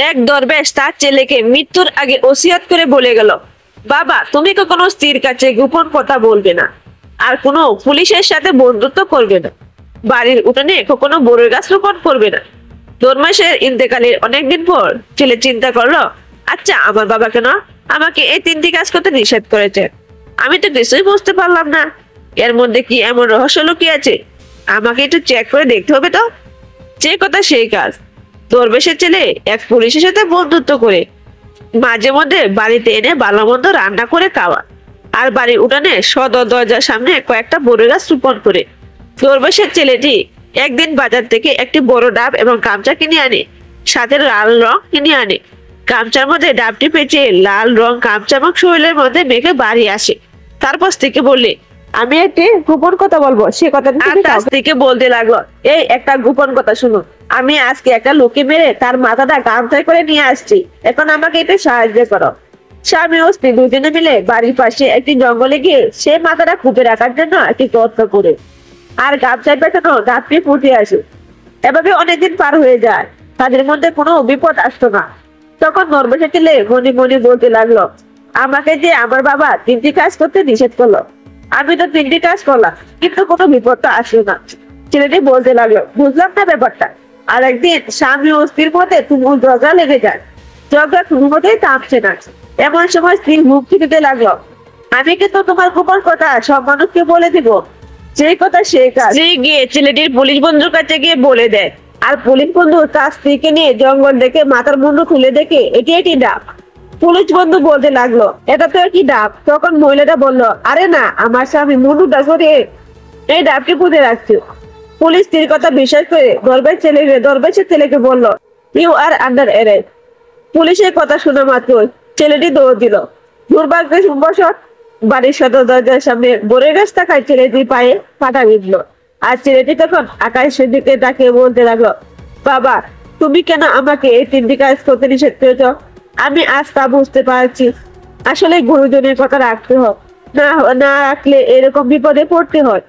এক দরবেশ তার ছেলেকে মৃত্যুর আগে ওসিয়ত করে বলে গেল, বাবা তুমি কখনো স্ত্রীর কাছে গোপন কথা বলবে না, আর কোনো পুলিশের সাথে বন্ধুত্ব করবে না, বাড়ির উঠানে কখনো বড় গাছ রোপণ করবে না। দরবেশের ইন্তেকালের অনেকদিন পর ছেলে চিন্তা করলো, আচ্ছা আমার বাবা কেন আমাকে এই তিনটি কাজ করতে নিষেধ করেছে? আমি তো কিছুই বুঝতে পারলাম না। এর মধ্যে কি এমন রহস্য লুকিয়ে আছে? আমাকে একটু চেক করে দেখতে হবে তো। যে কথা সেই কাজ। দরবেশের ছেলে এক পুলিশের সাথে বন্ধুত্ব করে মাঝে মধ্যে বাড়িতে এনে ভালো মন্দ রান্না করে খাওয়া, আর বাড়ির উঠানে সদর দরজার সামনে কয়েকটা বড় গাছ রোপণ করে। দরবেশের ছেলেটি একদিন বাজার থেকে একটি বড় ডাব এবং গামছা কিনে আনে, সাথে লাল রং কিনে আনে। গামছার মধ্যে ডাবটি পেঁচিয়ে লাল রং গামছা এবং শরীরের মধ্যে মেখে বাড়ি আসে। তারপর স্ত্রীকে বললে, আমি একটি গোপন কথা বলবো, সে কথা স্ত্রীকে বলতে লাগলো, এই একটা গোপন কথা শুনুন। আমি আজকে একটা লোকে মেরে তার মাথাটা গামছায় করে নিয়ে আসছি, এখন আমাকে একটু সাহায্য করো। স্বামী ও স্ত্রী দুজনে মিলে বাড়ির পাশে একটি জঙ্গলে গিয়ে সে মাথাটা খুঁজে রাখার জন্য একটি গর্ত করে আর গামছায় পেছানো ডাবটি ফুটে আসে। এভাবে অনেকদিন পার হয়ে যায়, তাদের মধ্যে কোনো বিপদ আসতো না। তখন দরবেশের ছেলে মনে মনে বলতে লাগলো, আমাকে যে আমার বাবা তিনটি কাজ করতে নিষেধ করলো, আমি তো তিনটি কাজ করলাম, কিন্তু কোনো বিপদ তো আসলো না। ছেলেটি বলতে লাগলো, বুঝলাম না ব্যাপারটা। আর একদিন স্বামী ও স্ত্রীর মধ্যে তুমুল ঝগড়া লেগে যায়। ঝগড়া কোনো মতেই থামছে না। এমন সময় স্ত্রী মুখ দিতে লাগলো, আমি কিন্তু তোমার গোপন কথা সব মানুষকে বলে দিব। সেই কথা সেই কাজ। স্ত্রী গিয়ে ছেলেটির পুলিশ বন্ধুর কাছে গিয়ে বলে দেয়, আর পুলিশ বন্ধু তার স্ত্রীকে নিয়ে জঙ্গল দেখে মাথার মুন্ডু খুলে দেখে এটি একটি ডাব। পুলিশ বন্ধু বলতে লাগলো, এটা তো কি ডাব? তখন মহিলাটা বলল, আরে না, আমার স্বামী মুন্ডুটা সরিয়ে এই ডাবটি পুঁতে রাখছে। পুলিশ স্ত্রীর কথা বিশ্বাস করে দরবেশের ছেলেকে বলল, ইউ আর আন্ডার অ্যারেস্ট। পুলিশের কথা শোনা মাত্র ছেলেটি দৌড় দিল। দুর্ভাগ্যবশত বাড়ির সদর দরজার সামনে বড় গাছ থাকায় ছেলেটির পায়ে কাটা বিঁধল। আর ছেলেটি তখন আকাশের দিকে তাকিয়ে বলতে লাগলো, বাবা তুমি কেন আমাকে এই তিনটি কাজ করতে নিষেধ করেছ? আমি আজ তা বুঝতে পারছি। আসলে গুরুজনের কথা রাখতে হয়, না না রাখলে এরকম বিপদে পড়তে হয়।